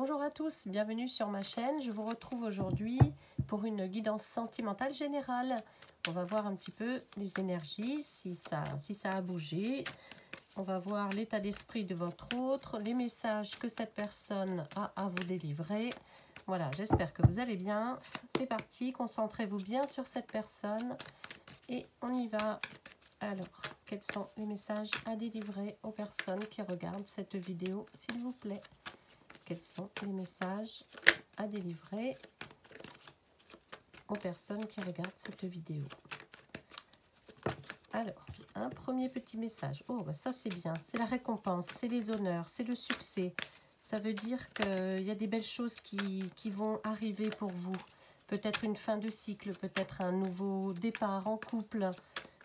Bonjour à tous, bienvenue sur ma chaîne. Je vous retrouve aujourd'hui pour une guidance sentimentale générale. On va voir un petit peu les énergies, si ça a bougé. On va voir l'état d'esprit de votre autre, les messages que cette personne a à vous délivrer. Voilà, j'espère que vous allez bien. C'est parti, concentrez-vous bien sur cette personne et on y va. Alors, quels sont les messages à délivrer aux personnes qui regardent cette vidéo, s'il vous plaît? Quels sont les messages à délivrer aux personnes qui regardent cette vidéo? Alors, un premier petit message. Oh, bah ça c'est bien. C'est la récompense, c'est les honneurs, c'est le succès. Ça veut dire qu'il y a des belles choses qui vont arriver pour vous. Peut-être une fin de cycle, peut-être un nouveau départ en couple,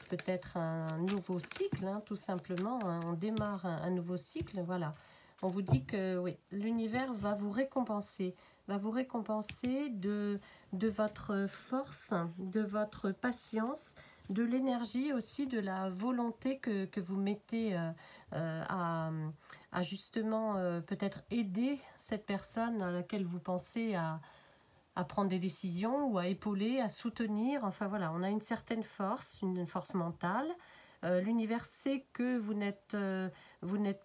peut-être un nouveau cycle, hein, tout simplement. Hein. On démarre un nouveau cycle, voilà. On vous dit que oui, l'univers va vous récompenser de votre force, de votre patience, de l'énergie aussi, de la volonté que vous mettez à justement peut-être aider cette personne à laquelle vous pensez à prendre des décisions ou à épauler, à soutenir. Enfin voilà, on a une certaine force, une force mentale. L'univers sait que vous n'êtes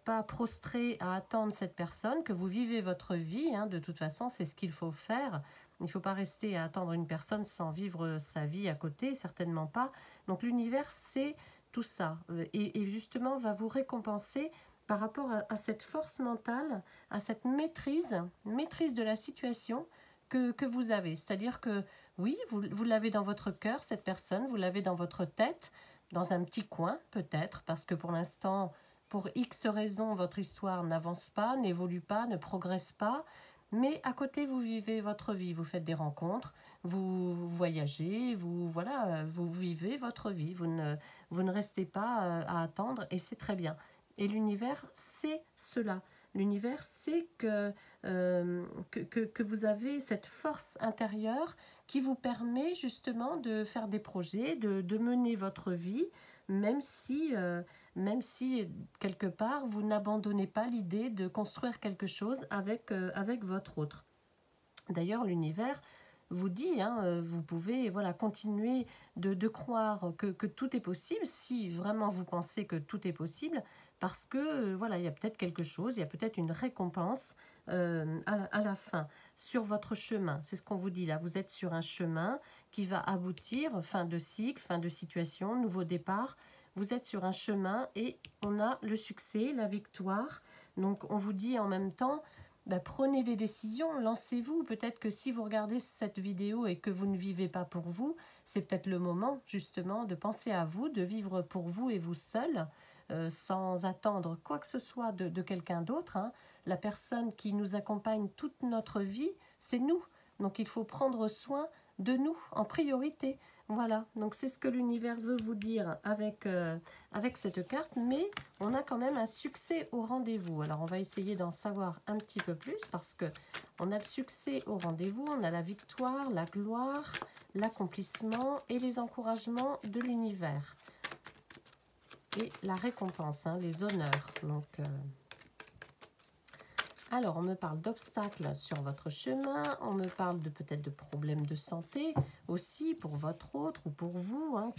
pas prostré à attendre cette personne, que vous vivez votre vie. Hein, de toute façon, c'est ce qu'il faut faire. Il ne faut pas rester à attendre une personne sans vivre sa vie à côté, certainement pas. Donc l'univers sait tout ça et justement va vous récompenser par rapport à cette force mentale, à cette maîtrise de la situation que vous avez. C'est-à-dire que oui, vous l'avez dans votre cœur, cette personne, vous l'avez dans votre tête, dans un petit coin peut-être, parce que pour l'instant, pour X raisons, votre histoire n'avance pas, n'évolue pas, ne progresse pas. Mais à côté, vous vivez votre vie, vous faites des rencontres, vous voyagez, vous vivez votre vie. Vous ne restez pas à attendre et c'est très bien. Et l'univers sait cela. L'univers sait que vous avez cette force intérieure qui vous permet justement de faire des projets, de mener votre vie, même si quelque part vous n'abandonnez pas l'idée de construire quelque chose avec votre autre. D'ailleurs, l'univers vous dit, hein, vous pouvez continuer de croire que tout est possible, si vraiment vous pensez que tout est possible, parce que il y a peut-être quelque chose, il y a peut-être une récompense à la fin, sur votre chemin. C'est ce qu'on vous dit là, vous êtes sur un chemin qui va aboutir, fin de cycle, fin de situation, nouveau départ. Vous êtes sur un chemin et on a le succès, la victoire. Donc on vous dit en même temps, prenez des décisions, lancez-vous. Peut-être que si vous regardez cette vidéo et que vous ne vivez pas pour vous, c'est peut-être le moment justement de penser à vous, de vivre pour vous et vous seul, sans attendre quoi que ce soit de quelqu'un d'autre. Hein. La personne qui nous accompagne toute notre vie, c'est nous. Donc il faut prendre soin de nous en priorité. Voilà, donc c'est ce que l'univers veut vous dire avec cette carte, mais on a quand même un succès au rendez-vous. Alors on va essayer d'en savoir un petit peu plus parce que on a le succès au rendez-vous, on a la victoire, la gloire, l'accomplissement et les encouragements de l'univers. Et la récompense, hein, les honneurs. Donc, alors, on me parle d'obstacles sur votre chemin, on me parle peut-être de problèmes de santé aussi pour votre autre ou pour vous, hein,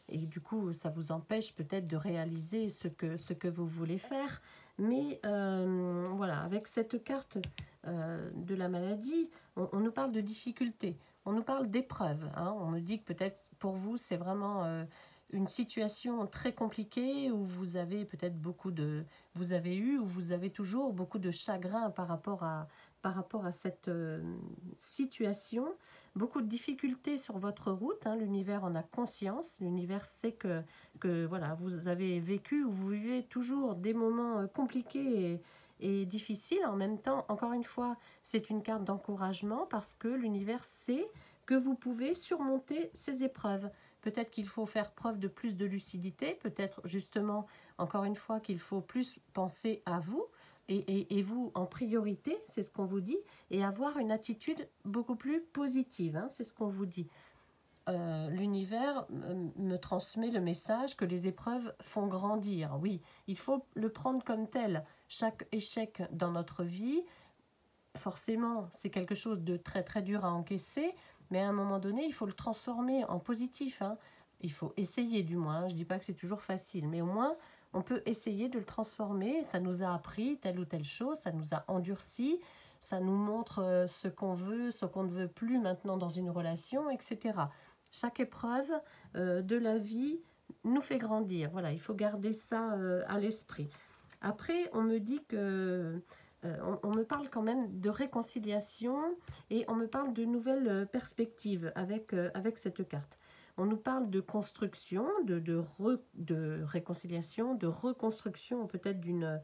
et du coup, ça vous empêche peut-être de réaliser ce que vous voulez faire. Mais voilà, avec cette carte de la maladie, on nous parle de difficultés, on nous parle d'épreuves. Hein, on me dit que peut-être pour vous, c'est vraiment une situation très compliquée où vous avez peut-être vous avez eu ou vous avez toujours beaucoup de chagrin par rapport à cette situation, beaucoup de difficultés sur votre route. Hein, l'univers en a conscience, l'univers sait que voilà, vous avez vécu ou vous vivez toujours des moments compliqués et difficiles. En même temps, encore une fois, c'est une carte d'encouragement parce que l'univers sait que vous pouvez surmonter ces épreuves. Peut-être qu'il faut faire preuve de plus de lucidité, peut-être justement, encore une fois, qu'il faut plus penser à vous et vous en priorité, c'est ce qu'on vous dit, et avoir une attitude beaucoup plus positive, hein, c'est ce qu'on vous dit. L'univers me transmet le message que les épreuves font grandir. Oui, il faut le prendre comme tel. Chaque échec dans notre vie forcément, c'est quelque chose de très très dur à encaisser, mais à un moment donné, il faut le transformer en positif, hein. Il faut essayer du moins, je ne dis pas que c'est toujours facile, mais au moins, on peut essayer de le transformer. Ça nous a appris telle ou telle chose, ça nous a endurci, ça nous montre ce qu'on veut, ce qu'on ne veut plus maintenant dans une relation, etc. Chaque épreuve de la vie nous fait grandir. Voilà, il faut garder ça à l'esprit. Après, on me dit que... on me parle quand même de réconciliation et on me parle de nouvelles perspectives avec cette carte. On nous parle de construction, de réconciliation, de reconstruction peut-être d'une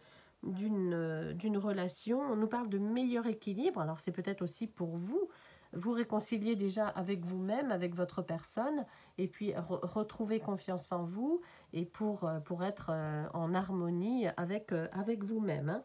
relation. On nous parle de meilleur équilibre. Alors c'est peut-être aussi pour vous, vous réconcilier déjà avec vous-même, avec votre personne, et puis retrouver confiance en vous, et pour être en harmonie avec vous-même, hein.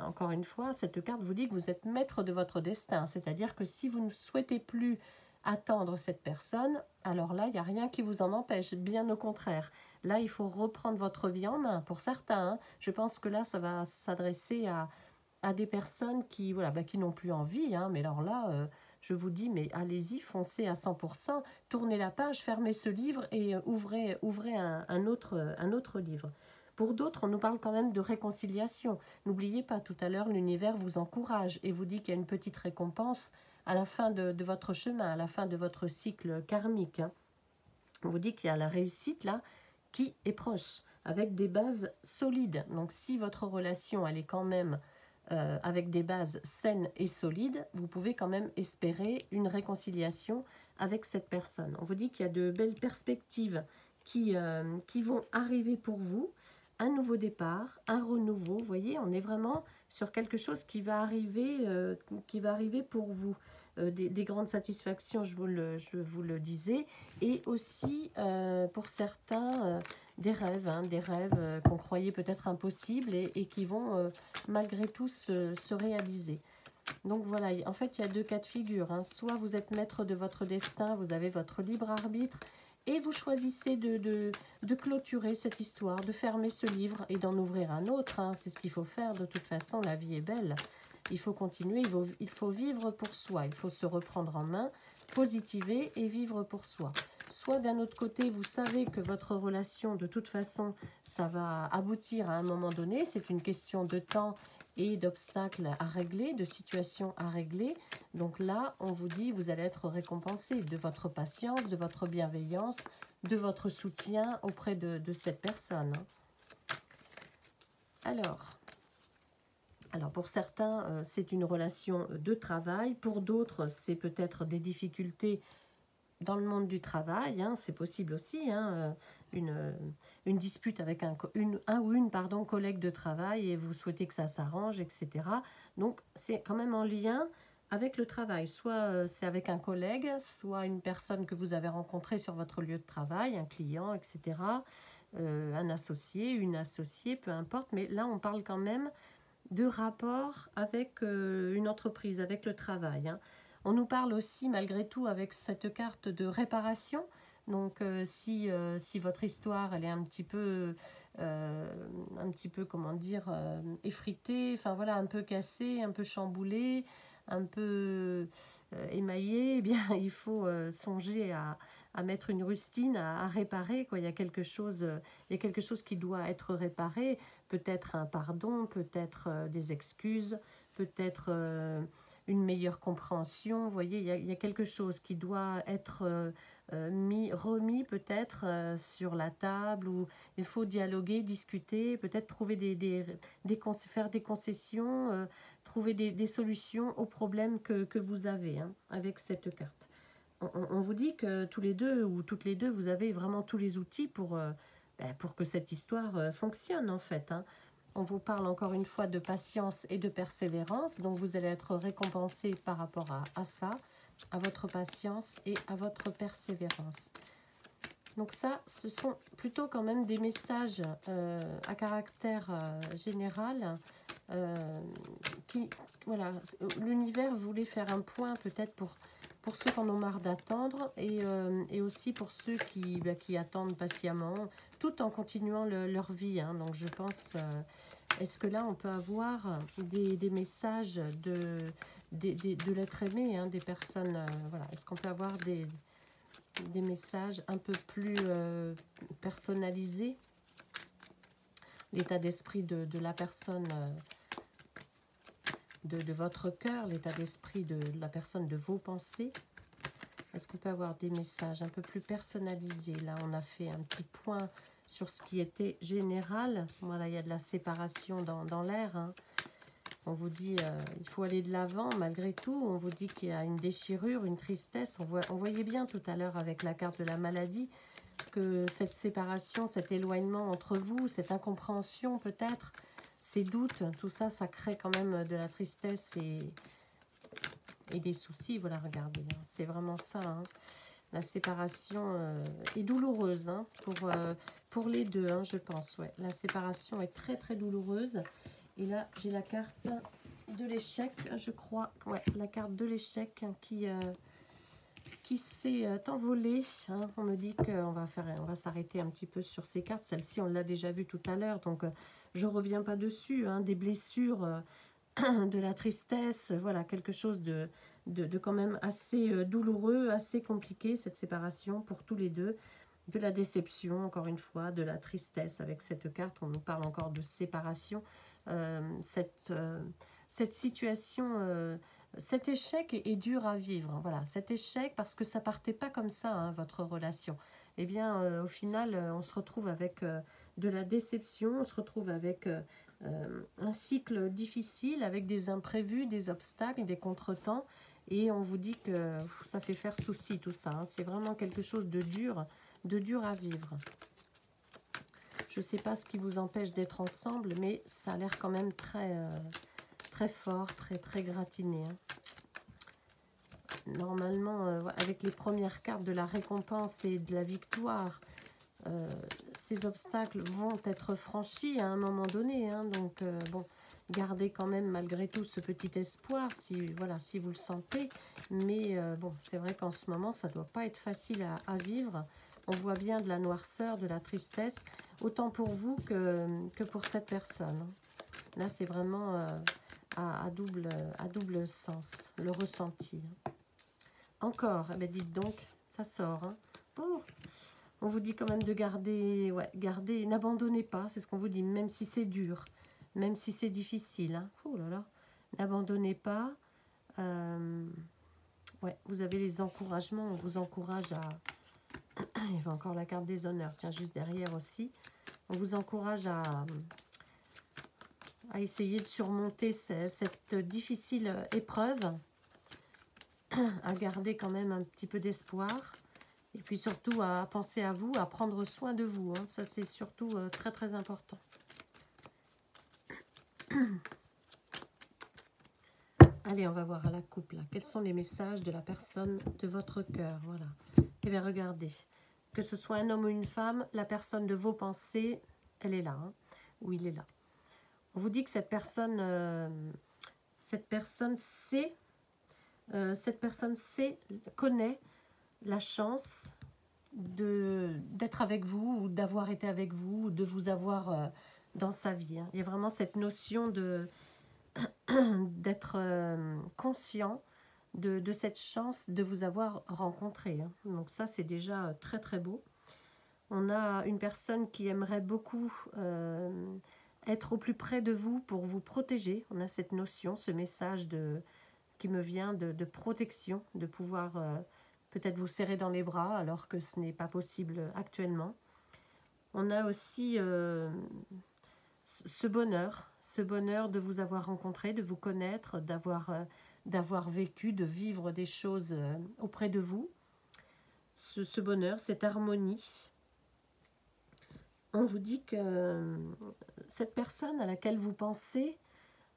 Encore une fois, cette carte vous dit que vous êtes maître de votre destin, c'est-à-dire que si vous ne souhaitez plus attendre cette personne, alors là, il n'y a rien qui vous en empêche, bien au contraire. Là, il faut reprendre votre vie en main, pour certains, hein. Je pense que là, ça va s'adresser à des personnes qui, voilà, qui n'ont plus envie, hein. Mais alors là, je vous dis, mais allez-y, foncez à 100%, tournez la page, fermez ce livre et ouvrez un autre livre. Pour d'autres, on nous parle quand même de réconciliation. N'oubliez pas, tout à l'heure, l'univers vous encourage et vous dit qu'il y a une petite récompense à la fin de votre chemin, à la fin de votre cycle karmique, hein. On vous dit qu'il y a la réussite là qui est proche, avec des bases solides. Donc si votre relation, elle est quand même avec des bases saines et solides, vous pouvez quand même espérer une réconciliation avec cette personne. On vous dit qu'il y a de belles perspectives qui vont arriver pour vous. Un nouveau départ, un renouveau, vous voyez, on est vraiment sur quelque chose qui va arriver pour vous. Des grandes satisfactions, je vous le disais, et aussi pour certains des rêves, hein, qu'on croyait peut-être impossibles et qui vont malgré tout se réaliser. Donc voilà, en fait il y a deux cas de figure, hein. Soit vous êtes maître de votre destin, vous avez votre libre arbitre, et vous choisissez de clôturer cette histoire, de fermer ce livre et d'en ouvrir un autre, hein. C'est ce qu'il faut faire, de toute façon, la vie est belle. Il faut continuer, il faut vivre pour soi, il faut se reprendre en main, positiver et vivre pour soi. Soit d'un autre côté, vous savez que votre relation, de toute façon, ça va aboutir à un moment donné, c'est une question de temps et d'obstacles à régler, de situations à régler. Donc là, on vous dit, vous allez être récompensé de votre patience, de votre bienveillance, de votre soutien auprès de cette personne, hein. Alors pour certains, c'est une relation de travail. Pour d'autres, c'est peut-être des difficultés dans le monde du travail, hein. C'est possible aussi, hein, une dispute avec un ou une collègue de travail et vous souhaitez que ça s'arrange, etc. Donc c'est quand même en lien avec le travail. Soit c'est avec un collègue, soit une personne que vous avez rencontrée sur votre lieu de travail, un client, etc. Un associé, une associée, peu importe. Mais là, on parle quand même de rapport avec une entreprise, avec le travail, hein. On nous parle aussi, malgré tout, avec cette carte de réparation. Donc, si votre histoire, elle est un petit peu, comment dire, effritée, enfin voilà, un peu cassée, un peu chamboulée, un peu émaillée, eh bien, il faut songer à mettre une rustine, à réparer, quoi. Il y a quelque chose qui doit être réparé. Peut-être un pardon, peut-être des excuses, peut-être une meilleure compréhension. Vous voyez, il y a quelque chose qui doit être remis peut-être sur la table, où il faut dialoguer, discuter, peut-être trouver faire des concessions, trouver des solutions aux problèmes que vous avez, hein, avec cette carte. On vous dit que tous les deux ou toutes les deux, vous avez vraiment tous les outils pour que cette histoire fonctionne en fait, hein. On vous parle encore une fois de patience et de persévérance, donc vous allez être récompensé par rapport à ça, à votre patience et à votre persévérance. Donc ça, ce sont plutôt quand même des messages à caractère général voilà, l'univers voulait faire un point peut-être pour ceux qui en ont marre d'attendre et aussi pour ceux qui attendent patiemment, tout en continuant leur vie, hein. Donc je pense Est-ce que là, on peut avoir des messages de l'être aimé, hein, des personnes, voilà. Est-ce qu'on peut avoir des messages un peu plus personnalisés? L'état d'esprit de la personne, de votre cœur, l'état d'esprit de la personne, de vos pensées. Est-ce qu'on peut avoir des messages un peu plus personnalisés? Là, on a fait un petit point sur ce qui était général. Voilà, il y a de la séparation dans l'air, hein. On vous dit il faut aller de l'avant malgré tout. On vous dit qu'il y a une déchirure, une tristesse. On voyait bien tout à l'heure avec la carte de la maladie que cette séparation, cet éloignement entre vous, cette incompréhension peut-être, ces doutes, tout ça, ça crée quand même de la tristesse et des soucis. Voilà, regardez, hein, c'est vraiment ça, hein. La séparation est douloureuse, hein, pour les deux, hein, je pense. Ouais. La séparation est très très douloureuse. Et là, j'ai la carte de l'échec, je crois. Ouais, la carte de l'échec, hein, qui s'est envolée, hein. On me dit qu'on va s'arrêter un petit peu sur ces cartes. Celle-ci, on l'a déjà vue tout à l'heure, donc je ne reviens pas dessus, hein. Des blessures, de la tristesse, voilà, quelque chose de quand même assez douloureux, assez compliqué, cette séparation pour tous les deux. De la déception, encore une fois, de la tristesse avec cette carte. On nous parle encore de séparation. Cette situation, cet échec est dur à vivre. Voilà, cet échec, parce que ça partait pas comme ça, hein, votre relation. Eh bien, au final, on se retrouve avec de la déception, on se retrouve avec un cycle difficile, avec des imprévus, des obstacles, des contretemps. Et on vous dit que ça fait faire souci tout ça, hein. C'est vraiment quelque chose de dur à vivre. Je ne sais pas ce qui vous empêche d'être ensemble, mais ça a l'air quand même très, très fort, très, très gratiné, hein. Normalement, avec les premières cartes de la récompense et de la victoire, ces obstacles vont être franchis à un moment donné, hein. Donc, bon, gardez quand même malgré tout ce petit espoir, voilà, si vous le sentez. Mais bon, c'est vrai qu'en ce moment, ça ne doit pas être facile à vivre. On voit bien de la noirceur, de la tristesse, autant pour vous que pour cette personne. Là, c'est vraiment à double sens, le ressenti. Encore, eh bien, dites donc, ça sort, hein. Oh, on vous dit quand même de garder, ouais, gardez, n'abandonnez pas, c'est ce qu'on vous dit, même si c'est dur, même si c'est difficile, hein. Oh là là, n'abandonnez pas. Ouais, vous avez les encouragements, on vous encourage à... Il y avait encore la carte des honneurs, tiens, juste derrière aussi. On vous encourage à essayer de surmonter cette difficile épreuve, à garder quand même un petit peu d'espoir. Et puis surtout à penser à vous, à prendre soin de vous, hein. Ça, c'est surtout très très important. Allez, on va voir à la coupe, là. Quels sont les messages de la personne de votre cœur? Voilà. Eh bien, regardez. Que ce soit un homme ou une femme, la personne de vos pensées, elle est là, hein, ou il est là. On vous dit que cette personne connaît la chance d'être avec vous, ou d'avoir été avec vous, ou de vous avoir dans sa vie, hein. Il y a vraiment cette notion d'être conscient de cette chance de vous avoir rencontré, hein. Donc ça, c'est déjà très très beau. On a une personne qui aimerait beaucoup être au plus près de vous pour vous protéger. On a cette notion, ce message qui me vient de protection, de pouvoir peut-être vous serrer dans les bras alors que ce n'est pas possible actuellement. On a aussi ce bonheur de vous avoir rencontré, de vous connaître, d'avoir vécu, de vivre des choses auprès de vous. Ce bonheur, cette harmonie. On vous dit que cette personne à laquelle vous pensez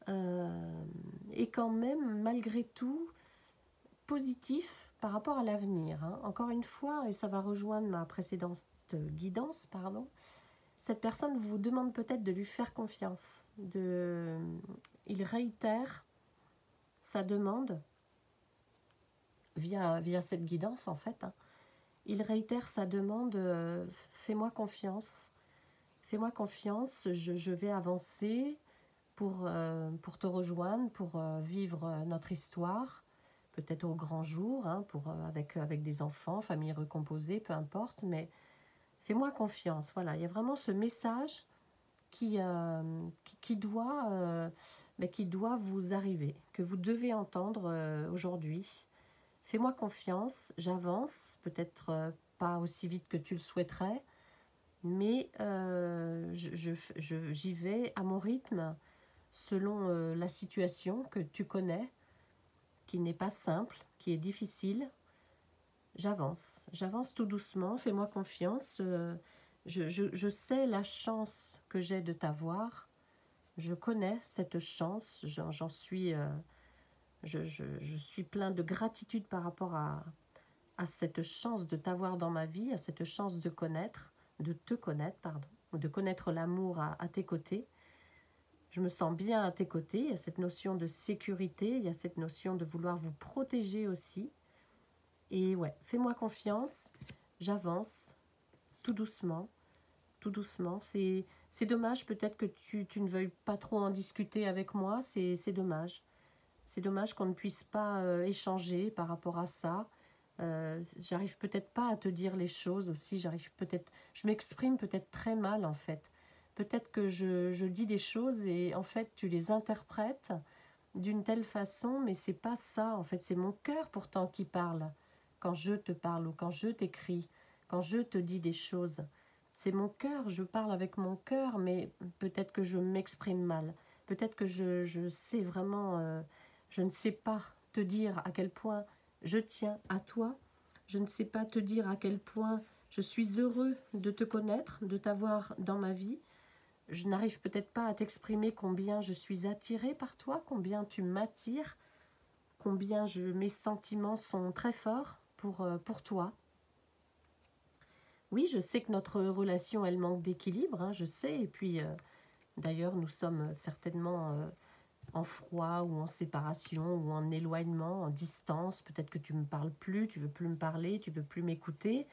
est quand même, malgré tout, positif par rapport à l'avenir, hein. Encore une fois, et ça va rejoindre ma précédente guidance, pardon, cette personne vous demande peut-être de lui faire confiance. Il réitère sa demande via cette guidance, en fait, hein. Il réitère sa demande, fais-moi confiance. Fais-moi confiance, je vais avancer, pour te rejoindre, pour vivre notre histoire, peut-être au grand jour, hein, avec des enfants, famille recomposée, peu importe, mais fais-moi confiance. Voilà, il y a vraiment ce message qui doit vous arriver, que vous devez entendre aujourd'hui. Fais-moi confiance, j'avance, peut-être pas aussi vite que tu le souhaiterais, mais j'y vais à mon rythme, selon la situation que tu connais, qui n'est pas simple, qui est difficile. J'avance tout doucement, fais-moi confiance. Je sais la chance que j'ai de t'avoir. Je connais cette chance, j'en suis, je suis plein de gratitude par rapport à cette chance de t'avoir dans ma vie, à cette chance de te connaître, pardon, de connaître l'amour à tes côtés. Je me sens bien à tes côtés, il y a cette notion de sécurité, il y a cette notion de vouloir vous protéger aussi. Et ouais, fais-moi confiance, j'avance tout doucement, tout doucement. C'est dommage peut-être que tu ne veuilles pas trop en discuter avec moi, c'est dommage. C'est dommage qu'on ne puisse pas échanger par rapport à ça. J'arrive peut-être pas à te dire les choses aussi, je m'exprime peut-être très mal en fait. Peut-être que je dis des choses et en fait tu les interprètes d'une telle façon, mais c'est pas ça en fait, c'est mon cœur pourtant qui parle quand je te parle ou quand je t'écris, quand je te dis des choses. C'est mon cœur, je parle avec mon cœur, mais peut-être que je m'exprime mal. Peut-être que je sais vraiment, je ne sais pas te dire à quel point je tiens à toi. Je ne sais pas te dire à quel point je suis heureux de te connaître, de t'avoir dans ma vie. Je n'arrive peut-être pas à t'exprimer combien je suis attirée par toi, combien tu m'attires, combien mes sentiments sont très forts pour toi. Oui, je sais que notre relation, elle manque d'équilibre, hein, je sais. Et puis, d'ailleurs, nous sommes certainement en froid ou en séparation ou en éloignement, en distance. Peut-être que tu ne me parles plus, tu ne veux plus me parler, tu ne veux plus m'écouter.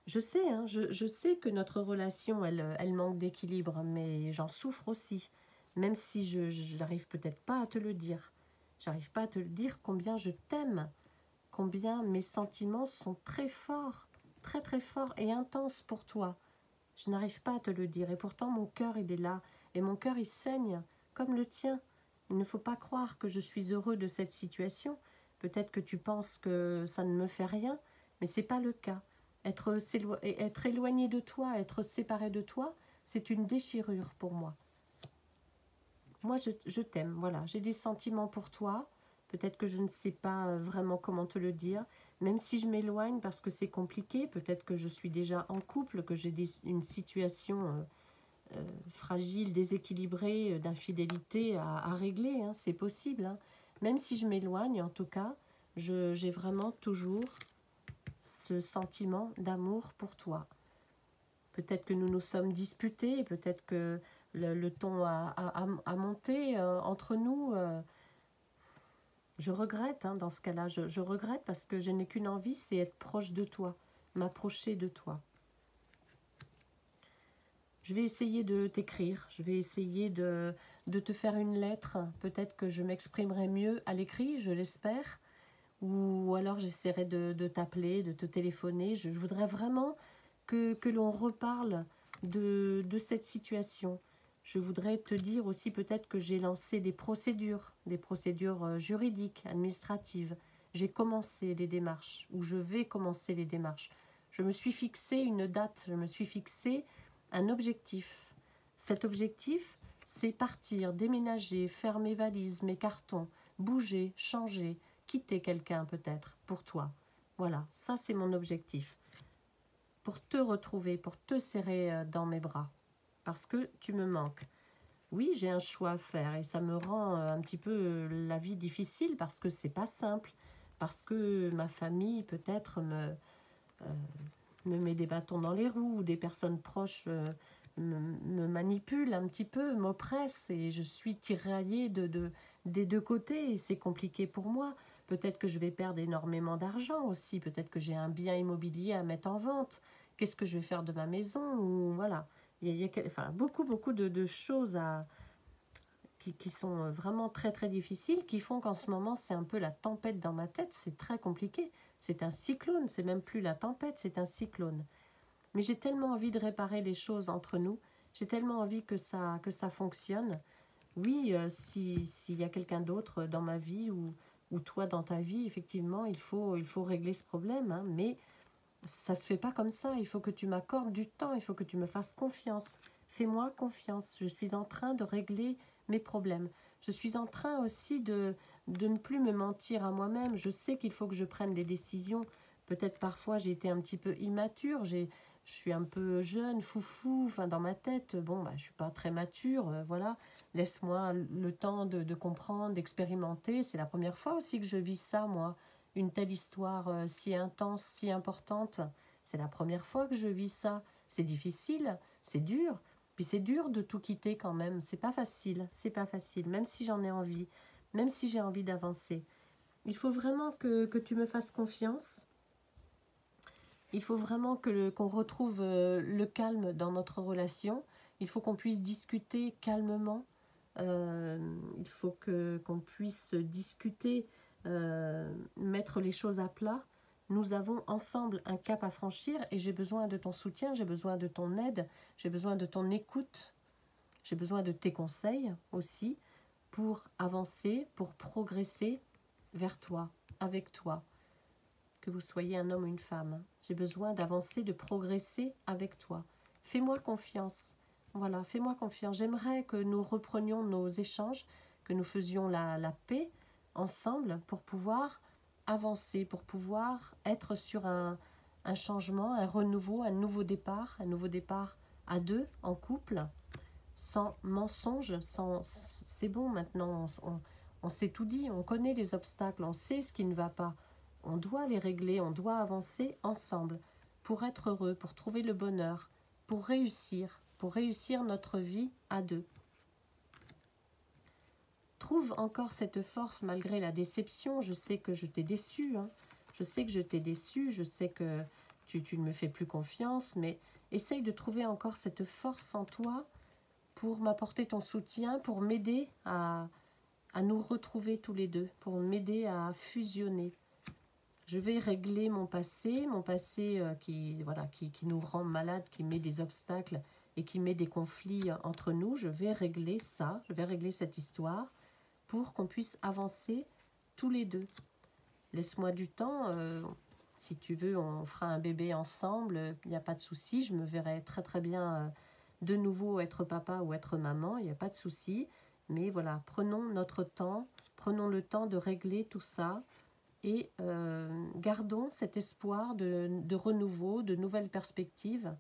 Je sais, hein, je sais que notre relation, elle manque d'équilibre, mais j'en souffre aussi. Même si je n'arrive peut-être pas à te le dire. J'arrive pas à te le dire combien je t'aime, combien mes sentiments sont très forts, très très forts et intenses pour toi. Je n'arrive pas à te le dire et pourtant mon cœur il est là et mon cœur il saigne comme le tien. Il ne faut pas croire que je suis heureux de cette situation. Peut-être que tu penses que ça ne me fait rien, mais c'est pas le cas. Être éloigné de toi, être séparé de toi, c'est une déchirure pour moi. Moi, je t'aime, voilà. J'ai des sentiments pour toi. Peut-être que je ne sais pas vraiment comment te le dire. Même si je m'éloigne parce que c'est compliqué, peut-être que je suis déjà en couple, que j'ai une situation fragile, déséquilibrée, d'infidélité à régler. Hein, c'est possible. Hein. Même si je m'éloigne, en tout cas, j'ai vraiment toujours ce sentiment d'amour pour toi. Peut-être que nous nous sommes disputés, peut-être que le ton a monté entre nous. Je regrette, hein, dans ce cas-là, je regrette parce que je n'ai qu'une envie, c'est être proche de toi, m'approcher de toi. Je vais essayer de t'écrire, je vais essayer de te faire une lettre. Peut-être que je m'exprimerai mieux à l'écrit, je l'espère. Ou alors j'essaierai de t'appeler, de te téléphoner. Je voudrais vraiment que l'on reparle de cette situation. Je voudrais te dire aussi peut-être que j'ai lancé des procédures juridiques, administratives. J'ai commencé les démarches, ou je vais commencer les démarches. Je me suis fixé une date, je me suis fixé un objectif. Cet objectif, c'est partir, déménager, faire mes valises, mes cartons, bouger, changer, quitter quelqu'un peut-être, pour toi. Voilà, ça c'est mon objectif. Pour te retrouver, pour te serrer dans mes bras. Parce que tu me manques. Oui, j'ai un choix à faire et ça me rend un petit peu la vie difficile parce que c'est pas simple. Parce que ma famille peut-être me met des bâtons dans les roues, ou des personnes proches me manipulent un petit peu, m'oppressent et je suis tiraillée des deux côtés et c'est compliqué pour moi. Peut-être que je vais perdre énormément d'argent aussi, peut-être que j'ai un bien immobilier à mettre en vente. Qu'est-ce que je vais faire de ma maison ou voilà. Il y a beaucoup de choses qui sont vraiment très très difficiles, qui font qu'en ce moment c'est un peu la tempête dans ma tête, c'est très compliqué. C'est un cyclone, c'est même plus la tempête, c'est un cyclone. Mais j'ai tellement envie de réparer les choses entre nous, j'ai tellement envie que ça fonctionne. Oui, s'il y a quelqu'un d'autre dans ma vie ou toi dans ta vie, effectivement, il faut régler ce problème, hein, mais ça ne se fait pas comme ça. Il faut que tu m'accordes du temps, il faut que tu me fasses confiance. Fais-moi confiance, je suis en train de régler mes problèmes. Je suis en train aussi de ne plus me mentir à moi-même. Je sais qu'il faut que je prenne des décisions. Peut-être parfois j'ai été un petit peu immature, je suis un peu jeune, foufou, enfin dans ma tête, bon, bah, je ne suis pas très mature, voilà. Laisse-moi le temps de comprendre, d'expérimenter. C'est la première fois aussi que je vis ça, moi. Une telle histoire si intense, si importante. C'est la première fois que je vis ça. C'est difficile, c'est dur. Puis c'est dur de tout quitter quand même. C'est pas facile, même si j'en ai envie, même si j'ai envie d'avancer. Il faut vraiment que tu me fasses confiance. Il faut vraiment qu'on retrouve le calme dans notre relation. Il faut qu'on puisse discuter calmement. Il faut qu'on puisse discuter, mettre les choses à plat. Nous avons ensemble un cap à franchir et j'ai besoin de ton soutien, j'ai besoin de ton aide, j'ai besoin de ton écoute, j'ai besoin de tes conseils aussi pour avancer, pour progresser vers toi, avec toi. Que vous soyez un homme ou une femme. J'ai besoin d'avancer, de progresser avec toi. Fais-moi confiance. Voilà, fais-moi confiance. J'aimerais que nous reprenions nos échanges, que nous faisions la paix ensemble pour pouvoir avancer, pour pouvoir être sur un changement, un renouveau, un nouveau départ à deux, en couple, sans mensonge, c'est bon maintenant, on s'est tout dit, on connaît les obstacles, on sait ce qui ne va pas. On doit les régler, on doit avancer ensemble pour être heureux, pour trouver le bonheur, pour réussir notre vie à deux. Trouve encore cette force malgré la déception. Je sais que je t'ai déçu, hein. Je sais que je t'ai déçu, je sais que tu ne me fais plus confiance, mais essaye de trouver encore cette force en toi pour m'apporter ton soutien, pour m'aider à nous retrouver tous les deux, pour m'aider à fusionner. Je vais régler mon passé qui nous rend malades, qui met des obstacles et qui met des conflits entre nous. Je vais régler ça, je vais régler cette histoire pour qu'on puisse avancer tous les deux. Laisse-moi du temps, si tu veux, on fera un bébé ensemble, il n'y a pas de souci, je me verrai très très bien de nouveau être papa ou être maman, il n'y a pas de souci. Mais voilà, prenons notre temps, prenons le temps de régler tout ça. Et gardons cet espoir de renouveau, de nouvelles perspectives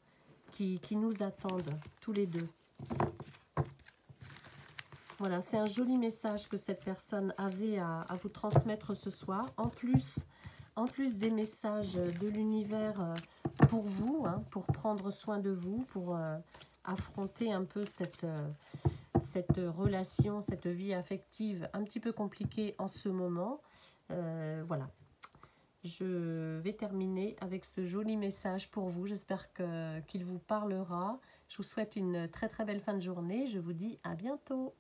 qui nous attendent tous les deux. Voilà, c'est un joli message que cette personne avait à vous transmettre ce soir. En plus des messages de l'univers pour vous, hein, pour prendre soin de vous, pour affronter un peu cette relation, cette vie affective un petit peu compliquée en ce moment. Voilà, je vais terminer avec ce joli message pour vous. J'espère qu'il vous parlera. Je vous souhaite une très très belle fin de journée. Je vous dis à bientôt.